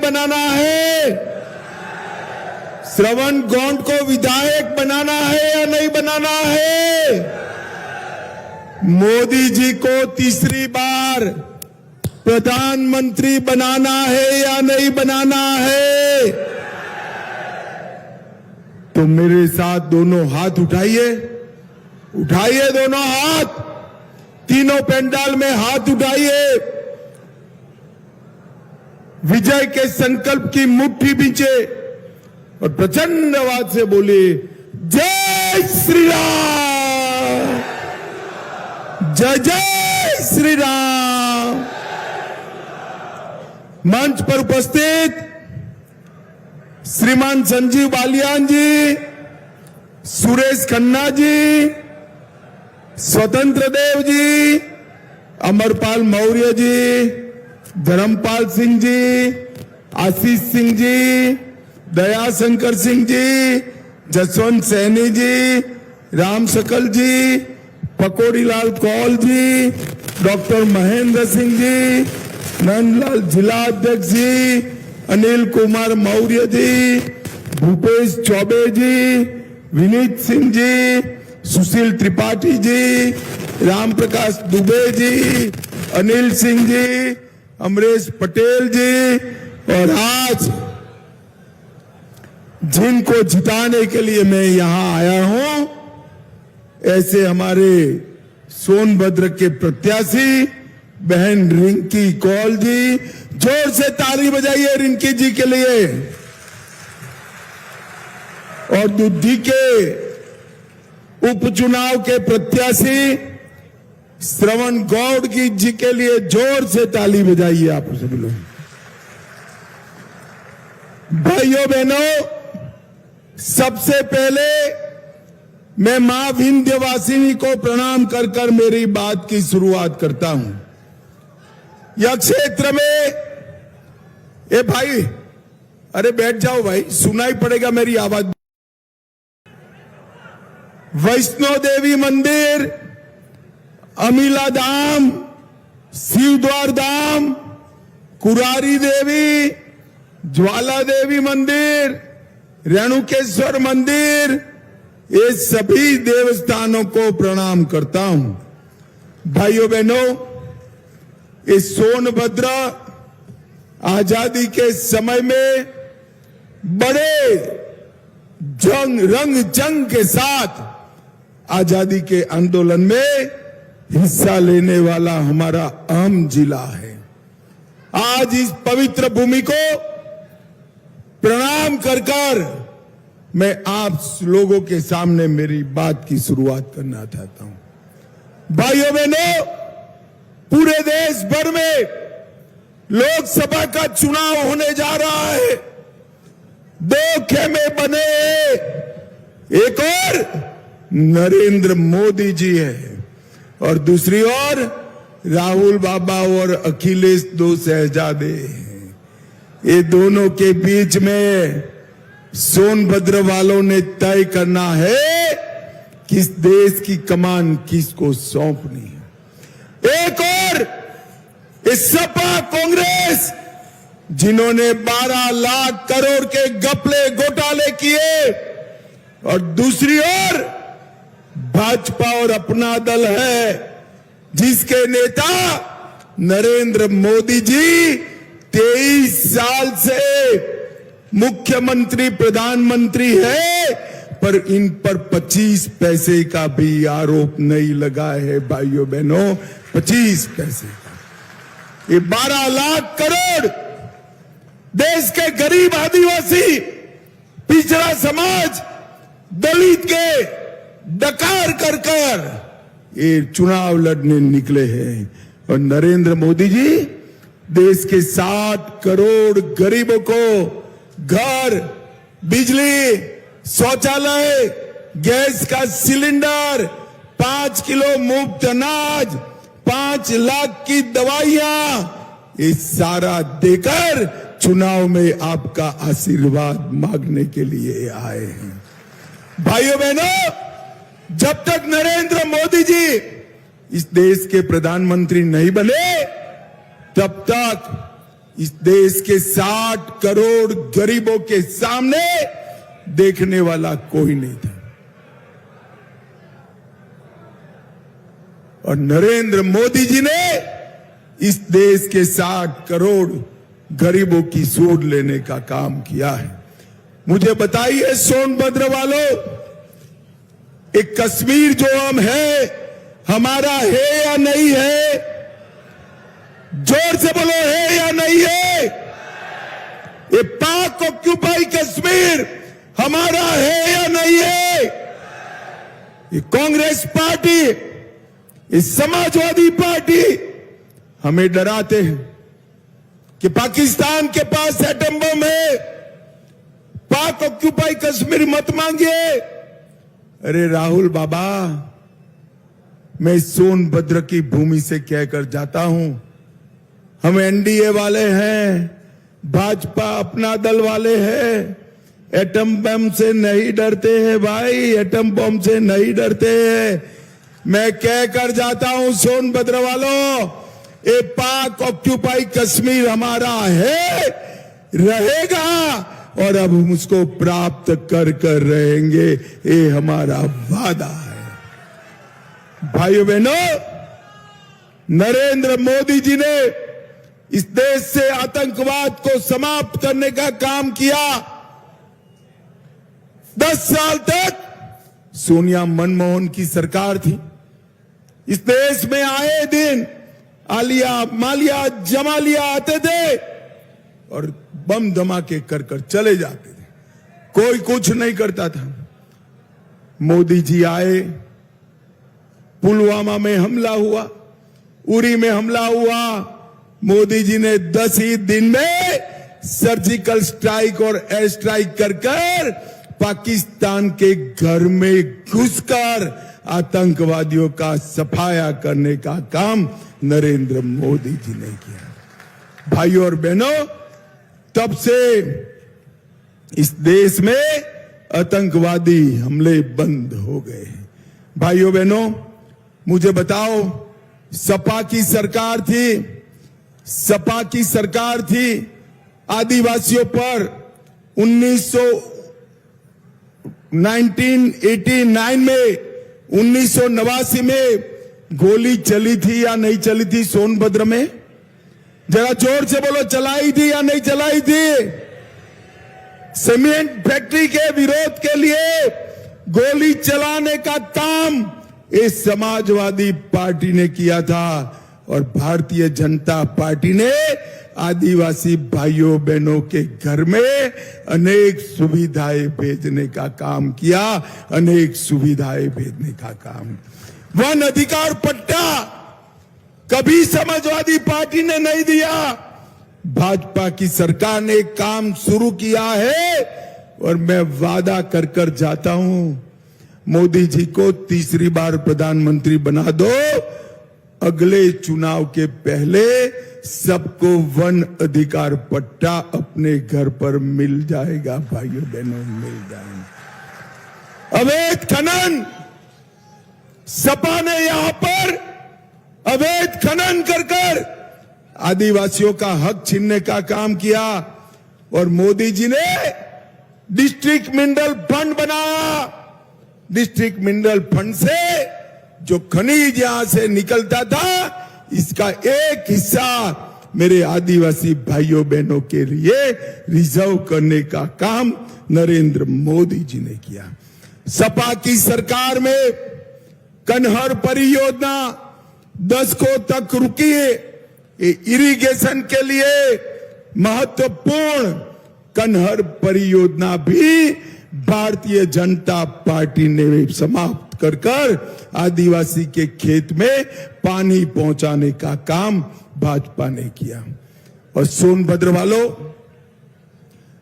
बनाना है? श्रवण गौंड को विधायक बनाना है या नहीं बनाना है? मोदी जी को तीसरी बार प्रधानमंत्री बनाना है या नहीं बनाना है? तो मेरे साथ दोनों हाथ उठाइए, उठाइए दोनों हाथ, तीनों पंडाल में हाथ उठाइए, विजय के संकल्प की मुट्ठी बींचे और प्रचंड आवाज से बोलिए, जय श्री राम, जय जय श्री राम। मंच पर उपस्थित श्रीमान संजीव बालियान जी, सुरेश खन्ना जी, स्वतंत्र देव जी, अमरपाल मौर्य जी, धर्मपाल सिंह जी, आशीष सिंह जी, दयाशंकर सिंह जी, जसवंत सैनी जी, राम सकल जी, पकोड़ीलाल कौल जी, डॉक्टर महेंद्र सिंह जी, नंदलाल जिला अध्यक्ष जी, अनिल कुमार मौर्य जी, भूपेश चौबे जी, विनीत सिंह जी, सुशील त्रिपाठी जी, राम प्रकाश दुबे जी, अनिल सिंह जी, अमरेश पटेल जी, और आज जिनको जिताने के लिए मैं यहां आया हूं, ऐसे हमारे सोनभद्र के प्रत्याशी बहन रिंकी कौल जी, जोर से ताली बजाइए रिंकी जी के लिए। और दुद्धी के उपचुनाव के प्रत्याशी श्रवण गौड़ जी के लिए जोर से ताली बजाइए आप सभी लोग। भाइयों बहनों, सबसे पहले मैं मां विंध्यवासिनी को प्रणाम कर कर मेरी बात की शुरुआत करता हूं। यह क्षेत्र में ए भाई, अरे बैठ जाओ भाई, सुनाई पड़ेगा मेरी आवाज। वैष्णो देवी मंदिर, अमिला धाम, शिवद्वार धाम, कुरारी देवी, ज्वाला देवी मंदिर, रेणुकेश्वर मंदिर, ये सभी देवस्थानों को प्रणाम करता हूं। भाइयों बहनों, इस सोनभद्र आजादी के समय में बड़े रंग जंग के साथ आजादी के आंदोलन में हिस्सा लेने वाला हमारा अहम जिला है। आज इस पवित्र भूमि को प्रणाम कर कर मैं आप लोगों के सामने मेरी बात की शुरुआत करना चाहता हूं। भाइयों बहनों, पूरे देश भर में लोकसभा का चुनाव होने जा रहा है। दो खेमे बने, एक और नरेंद्र मोदी जी है और दूसरी ओर राहुल बाबा और अखिलेश दो शहजादे हैं। ये दोनों के बीच में सोनभद्र वालों ने तय करना है किस देश की कमान किसको सौंपनी है। एक और इस सपा कांग्रेस, जिन्होंने 12 लाख करोड़ के घपले घोटाले किए, और दूसरी ओर भाजपा और अपना दल है, जिसके नेता नरेंद्र मोदी जी 23 साल से मुख्यमंत्री प्रधानमंत्री है, पर इन पर 25 पैसे का भी आरोप नहीं लगा है। भाइयों बहनों, 25 पैसे का। ये 12 लाख करोड़ देश के गरीब आदिवासी, पिछड़ा समाज, दलित के डकार कर कर ये चुनाव लड़ने निकले हैं। और नरेंद्र मोदी जी देश के 7 करोड़ गरीबों को घर, बिजली, शौचालय, गैस का सिलेंडर, 5 किलो मुफ्त अनाज, 5 लाख की दवाइयां, ये सारा देकर चुनाव में आपका आशीर्वाद मांगने के लिए आए हैं। भाइयों बहनों, जब तक नरेंद्र मोदी जी इस देश के प्रधानमंत्री नहीं बने, तब तक इस देश के 60 करोड़ गरीबों के सामने देखने वाला कोई नहीं था। और नरेंद्र मोदी जी ने इस देश के 60 करोड़ गरीबों की सूद लेने का काम किया है। मुझे बताइए सोनभद्र वालों, एक कश्मीर जो हम है, हमारा है या नहीं है? जोर से बोलो, है या नहीं है? ये पाक ऑक्यूपाई कश्मीर हमारा है या नहीं है? ये कांग्रेस पार्टी, ये समाजवादी पार्टी हमें डराते हैं कि पाकिस्तान के पास एटम बम है, पाक ऑक्यूपाई कश्मीर मत मांगिए। अरे राहुल बाबा, मैं सोनभद्र की भूमि से कहकर जाता हूं, हम एनडीए वाले हैं, भाजपा अपना दल वाले हैं, एटम बम से नहीं डरते हैं भाई, एटम बम से नहीं डरते हैं। मैं कहकर जाता हूं सोनभद्र वालों, ये पाक ऑक्यूपाई कश्मीर हमारा है, रहेगा और अब हम उसको प्राप्त कर कर रहेंगे, ये हमारा वादा है। भाइयों बहनों, नरेंद्र मोदी जी ने इस देश से आतंकवाद को समाप्त करने का काम किया। 10 साल तक सोनिया मनमोहन की सरकार थी। इस देश में आए दिन आलिया, मालिया, जमालिया आते थे और बम धमाके कर कर चले जाते थे, कोई कुछ नहीं करता था। मोदी जी आए, पुलवामा में हमला हुआ, उरी में हमला हुआ, मोदी जी ने 10 ही दिन में सर्जिकल स्ट्राइक और एयर स्ट्राइक कर कर पाकिस्तान के घर में घुसकर आतंकवादियों का सफाया करने का काम नरेंद्र मोदी जी ने किया। भाइयों और बहनों, तब से इस देश में आतंकवादी हमले बंद हो गए हैं। भाइयों बहनों, मुझे बताओ, सपा की सरकार थी, सपा की सरकार थी, आदिवासियों पर 1989 में, 1989 में गोली चली थी या नहीं चली थी सोनभद्र में? जरा जोर से बोलो, चलाई थी या नहीं चलाई थी? सीमेंट फैक्ट्री के विरोध के लिए गोली चलाने का काम इस समाजवादी पार्टी ने किया था और भारतीय जनता पार्टी ने आदिवासी भाइयों बहनों के घर में अनेक सुविधाएं भेजने का काम किया, अनेक सुविधाएं भेजने का काम। वन अधिकार पट्टा कभी समाजवादी पार्टी ने नहीं दिया, भाजपा की सरकार ने काम शुरू किया है और मैं वादा कर कर जाता हूं, मोदी जी को तीसरी बार प्रधानमंत्री बना दो, अगले चुनाव के पहले सबको वन अधिकार पट्टा अपने घर पर मिल जाएगा। भाइयों बहनों, मिल जाएगा। अवैध खनन, सपा ने यहां पर अवैध खनन कर कर आदिवासियों का हक छीनने का काम किया और मोदी जी ने डिस्ट्रिक्ट मिनरल फंड बनाया। डिस्ट्रिक्ट मिनरल फंड से जो खनिज यहां से निकलता था, इसका एक हिस्सा मेरे आदिवासी भाइयों बहनों के लिए रिजर्व करने का काम नरेंद्र मोदी जी ने किया। सपा की सरकार में कन्हर परियोजना दशकों तक रुकी है। इरिगेशन के लिए महत्वपूर्ण कन्हर परियोजना भी भारतीय जनता पार्टी ने समाप्त कर कर आदिवासी के खेत में पानी पहुंचाने का काम भाजपा ने किया। और सोनभद्र वालों,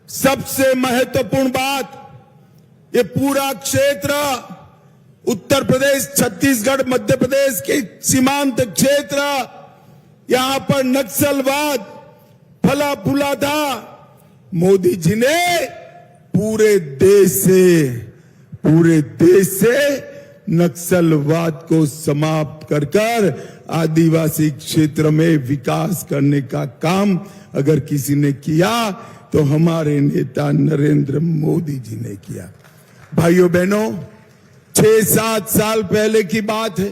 सबसे महत्वपूर्ण बात, ये पूरा क्षेत्र उत्तर प्रदेश, छत्तीसगढ़, मध्य प्रदेश के सीमांत क्षेत्र, यहां पर नक्सलवाद फला फूला था। मोदी जी ने पूरे देश से नक्सलवाद को समाप्त कर कर आदिवासी क्षेत्र में विकास करने का काम अगर किसी ने किया तो हमारे नेता नरेंद्र मोदी जी ने किया। भाइयों बहनों, 6-7 साल पहले की बात है,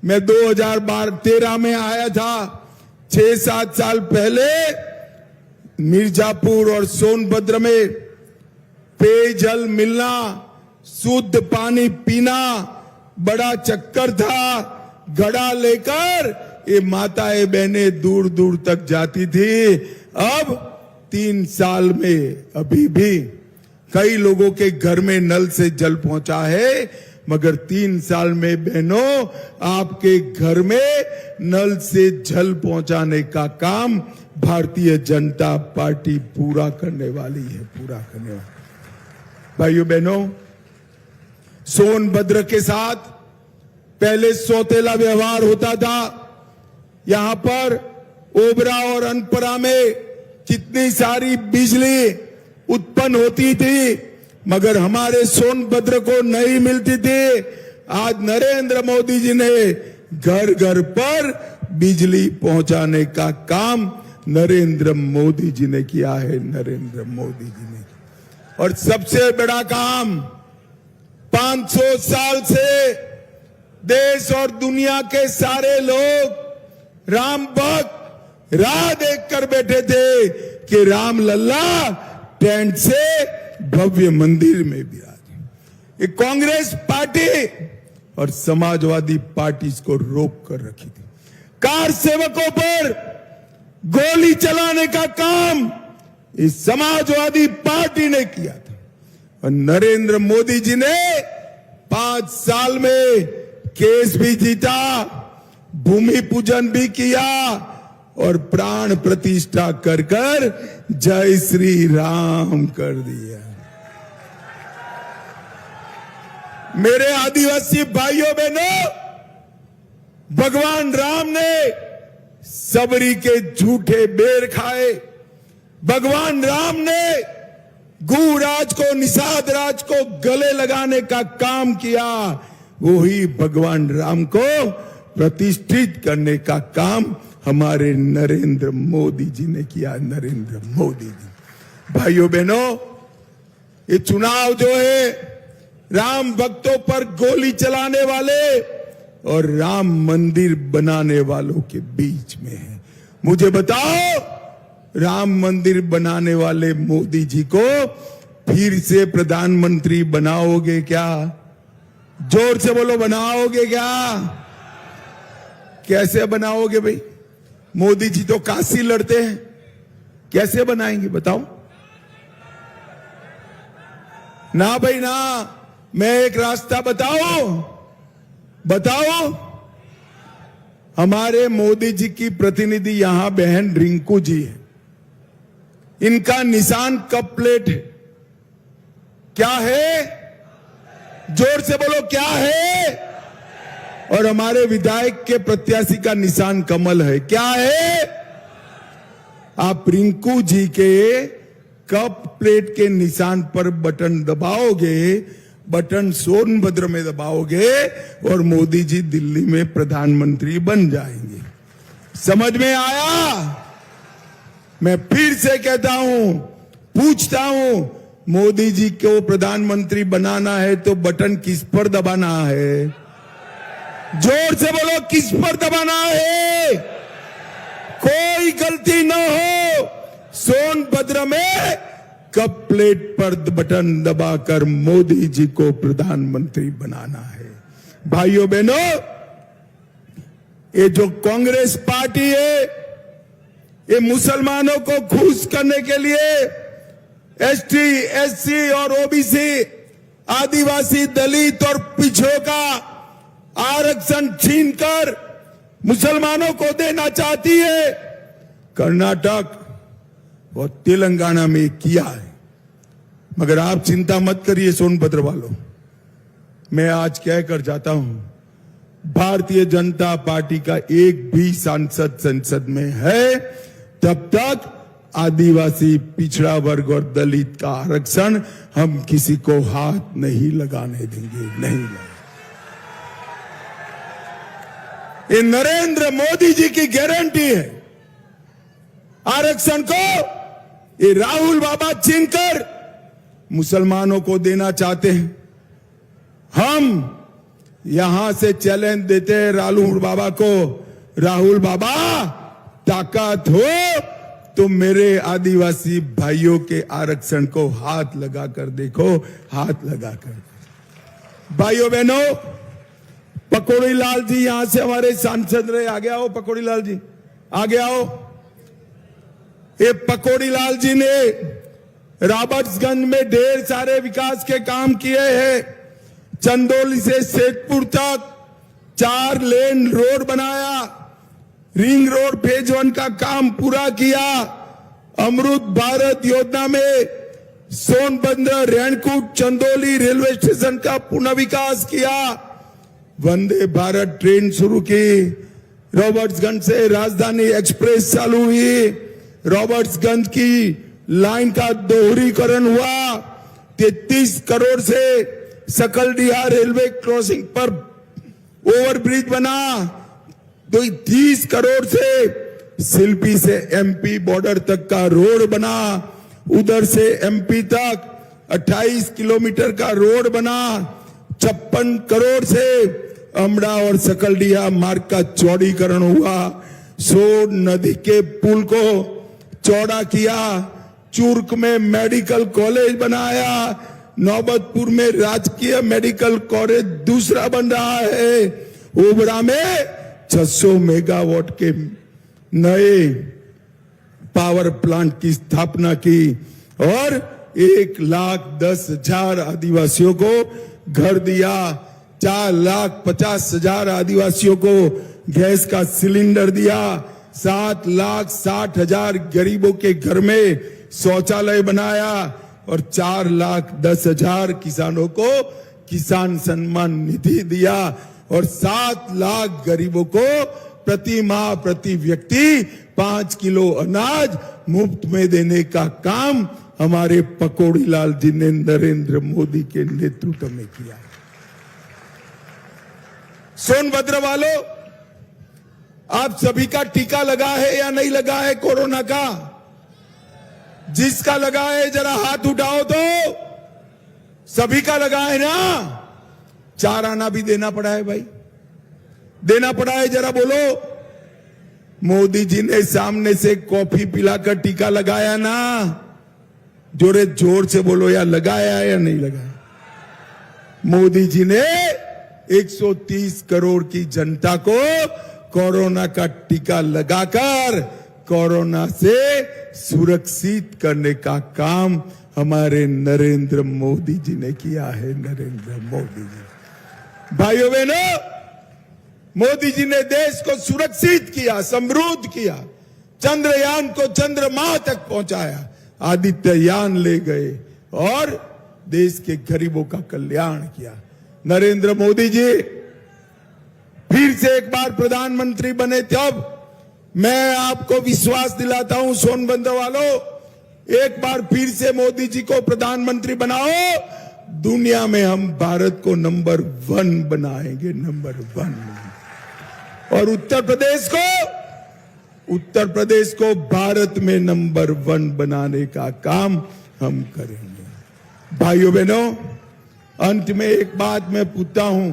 मैं 2013 में आया था। 6-7 साल पहले मिर्जापुर और सोनभद्र में पेयजल मिलना, शुद्ध पानी पीना बड़ा चक्कर था। घड़ा लेकर ये माताएं बहनें दूर दूर तक जाती थी। अब 3 साल में अभी भी कई लोगों के घर में नल से जल पहुंचा है, मगर 3 साल में बहनों आपके घर में नल से जल पहुंचाने का काम भारतीय जनता पार्टी पूरा करने वाली है, पूरा करने वाली। भाइयों बहनों, सोनभद्र के साथ पहले सौतेला व्यवहार होता था। यहां पर ओबरा और अनपरा में कितनी सारी बिजली उत्पन्न होती थी, मगर हमारे सोनभद्र को नहीं मिलती थी। आज नरेंद्र मोदी जी ने घर घर पर बिजली पहुंचाने का काम नरेंद्र मोदी जी ने किया है, नरेंद्र मोदी जी ने। और सबसे बड़ा काम, 500 साल से देश और दुनिया के सारे लोग राम भक्त राह देख कर बैठे थे कि राम लल्ला टेंट से भव्य मंदिर में विराजे। ये कांग्रेस पार्टी और समाजवादी पार्टी इसको रोक कर रखी थी। कार सेवकों पर गोली चलाने का काम इस समाजवादी पार्टी ने किया था, और नरेंद्र मोदी जी ने 5 साल में केस भी जीता, भूमि पूजन भी किया और प्राण प्रतिष्ठा कर कर जय श्री राम कर दिया। मेरे आदिवासी भाइयों बहनों, भगवान राम ने सबरी के झूठे बेर खाए। भगवान राम ने गुराज को, निषाद राज को गले लगाने का काम किया। वही भगवान राम को प्रतिष्ठित करने का काम हमारे नरेंद्र मोदी जी ने किया, नरेंद्र मोदी जी। भाइयों बहनों, ये चुनाव जो है राम भक्तों पर गोली चलाने वाले और राम मंदिर बनाने वालों के बीच में है। मुझे बताओ, राम मंदिर बनाने वाले मोदी जी को फिर से प्रधानमंत्री बनाओगे क्या? जोर से बोलो, बनाओगे क्या? कैसे बनाओगे भाई? मोदी जी तो काशी लड़ते हैं, कैसे बनाएंगे बताओ? ना भाई ना, मैं एक रास्ता बताओ। हमारे मोदी जी की प्रतिनिधि यहां बहन रिंकू जी है, इनका निशान कप प्लेट है। क्या है? जोर से बोलो, क्या है? और हमारे विधायक के प्रत्याशी का निशान कमल है। क्या है? आप रिंकू जी के कप प्लेट के निशान पर बटन दबाओगे, बटन सोनभद्र में दबाओगे और मोदी जी दिल्ली में प्रधानमंत्री बन जाएंगे। समझ में आया? मैं फिर से कहता हूं, पूछता हूं, मोदी जी को प्रधानमंत्री बनाना है तो बटन किस पर दबाना है? जोर से बोलो, किस पर दबाना है? कोई गलती न हो, सोनभद्र में कप प्लेट पर बटन दबाकर मोदी जी को प्रधानमंत्री बनाना है। भाइयों बहनों, ये जो कांग्रेस पार्टी है, ये मुसलमानों को खुश करने के लिए एसटी, एससी और ओबीसी, आदिवासी, दलित और पिछड़ों का आरक्षण छीनकर मुसलमानों को देना चाहती है। कर्नाटक और तेलंगाना में किया है, मगर आप चिंता मत करिए सोनभद्र वालों, मैं आज कह कर जाता हूं, भारतीय जनता पार्टी का एक भी सांसद संसद में है तब तक आदिवासी, पिछड़ा वर्ग और दलित का आरक्षण हम किसी को हाथ नहीं लगाने देंगे, नहीं लगाने। ये नरेंद्र मोदी जी की गारंटी है। आरक्षण को ये राहुल बाबा छीनकर मुसलमानों को देना चाहते हैं। हम यहां से चैलेंज देते हैं राहुल बाबा को, राहुल बाबा ताकत हो तो मेरे आदिवासी भाइयों के आरक्षण को हाथ लगाकर देखो, हाथ लगाकर। भाइयों बहनों, पकौड़ी लाल जी यहां से हमारे सांसद रहे, आगे आओ पकौड़ी लाल जी, आगे आओ। ये पकौड़ी लाल जी ने रॉबर्ट्सगंज में ढेर सारे विकास के काम किए हैं। चंदौली से सेठपुर तक 4 लेन रोड बनाया, रिंग रोड फेज 1 का काम पूरा किया। अमृत भारत योजना में सोनभद्र रेणकूट चंदौली रेलवे स्टेशन का पुनः विकास किया। वंदे भारत ट्रेन शुरू की, रॉबर्ट्सगंज से राजधानी एक्सप्रेस चालू हुई, रॉबर्ट्सगंज की लाइन का दोहरीकरण हुआ। 33 करोड़ से सकलडीहा रेलवे क्रॉसिंग पर ओवरब्रिज बना। 30 करोड़ से सिल्पी से एमपी बॉर्डर तक का रोड बना। उधर से एमपी तक 28 किलोमीटर का रोड बना। 56 करोड़ से अमड़ा और सकलडीहा मार्ग का चौड़ीकरण हुआ। सोन नदी के पुल को चौड़ा किया। चूर्क में मेडिकल कॉलेज बनाया। नौबतपुर में राजकीय मेडिकल कॉलेज दूसरा बन रहा है। ओबरा में 600 मेगावाट के नए पावर प्लांट की स्थापना की और 1,10,000 आदिवासियों को घर दिया। 4,50,000 आदिवासियों को गैस का सिलेंडर दिया। 7,60,000 गरीबों के घर में शौचालय बनाया और 4,10,000 किसानों को किसान सम्मान निधि दिया और 7 लाख गरीबों को प्रति माह प्रति व्यक्ति 5 किलो अनाज मुफ्त में देने का काम हमारे पकौड़ी लाल जी ने नरेंद्र मोदी के नेतृत्व में किया। सोनभद्र वालों, आप सभी का टीका लगा है या नहीं लगा है कोरोना का? जिसका लगा है जरा हाथ उठाओ तो। सभी का लगा है ना? 4 आना भी देना पड़ा है भाई, देना पड़ा है, जरा बोलो। मोदी जी ने सामने से कॉफी पिलाकर टीका लगाया ना? जोरे जोर से बोलो, या लगाया या नहीं लगाया? मोदी जी ने 130 करोड़ की जनता को कोरोना का टीका लगाकर कोरोना से सुरक्षित करने का काम हमारे नरेंद्र मोदी जी ने किया है। नरेंद्र मोदी जी, भाइयों बहनों, मोदी जी ने देश को सुरक्षित किया, समृद्ध किया। चंद्रयान को चंद्रमा तक पहुंचाया, आदित्ययान ले गए और देश के गरीबों का कल्याण किया। नरेंद्र मोदी जी फिर से एक बार प्रधानमंत्री बने तब मैं आपको विश्वास दिलाता हूं, सोनभद्र वालों, एक बार फिर से मोदी जी को प्रधानमंत्री बनाओ, दुनिया में हम भारत को नंबर 1 बनाएंगे, नंबर 1। और उत्तर प्रदेश को भारत में नंबर 1 बनाने का काम हम करेंगे। भाइयों बहनों, अंत में एक बात मैं पूछता हूं,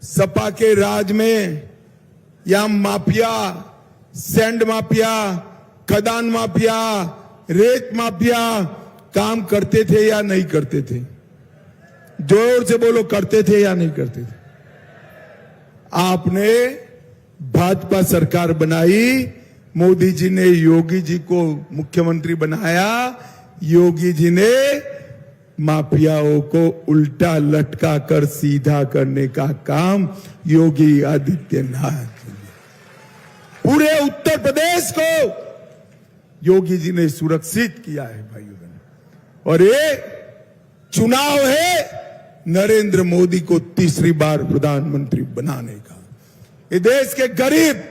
सपा के राज में या माफिया, सैंड माफिया, खदान माफिया, रेत माफिया काम करते थे या नहीं करते थे? जोर से बोलो, करते थे या नहीं करते थे? आपने भाजपा सरकार बनाई, मोदी जी ने योगी जी को मुख्यमंत्री बनाया। योगी जी ने माफियाओं को उल्टा लटका कर सीधा करने का काम योगी आदित्यनाथ, पूरे उत्तर प्रदेश को योगी जी ने सुरक्षित किया है भाइयों बहनों। और ये चुनाव है नरेंद्र मोदी को तीसरी बार प्रधानमंत्री बनाने का। ये देश के गरीब,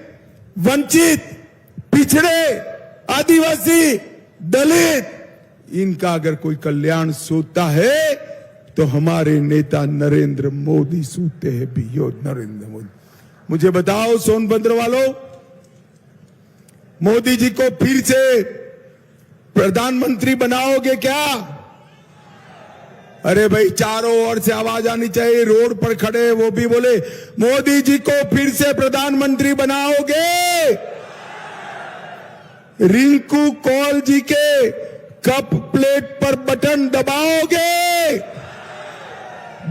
वंचित, पिछड़े, आदिवासी, दलित, इनका अगर कोई कल्याण सोचता है तो हमारे नेता नरेंद्र मोदी सोचते हैं भी। यो नरेंद्र मोदी, मुझे बताओ सोनभद्र वालों, मोदी जी को फिर से प्रधानमंत्री बनाओगे क्या? अरे भाई, चारों ओर से आवाज आनी चाहिए। रोड पर खड़े वो भी बोले, मोदी जी को फिर से प्रधानमंत्री बनाओगे? रिंकू कौल जी के कप प्लेट पर बटन दबाओगे?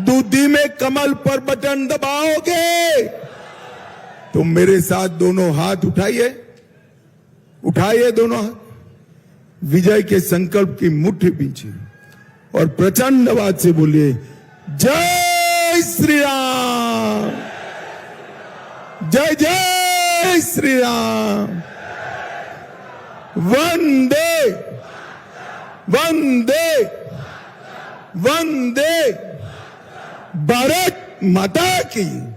दूधी में कमल पर बटन दबाओगे? तो मेरे साथ दोनों हाथ उठाइए, उठाइए दोनों हाथ, विजय के संकल्प की मुट्ठी पीछे और प्रचंड आवाज से बोलिए, जय श्री राम, जय जय श्री राम, वंदे वंदे वंदे भारत माता की।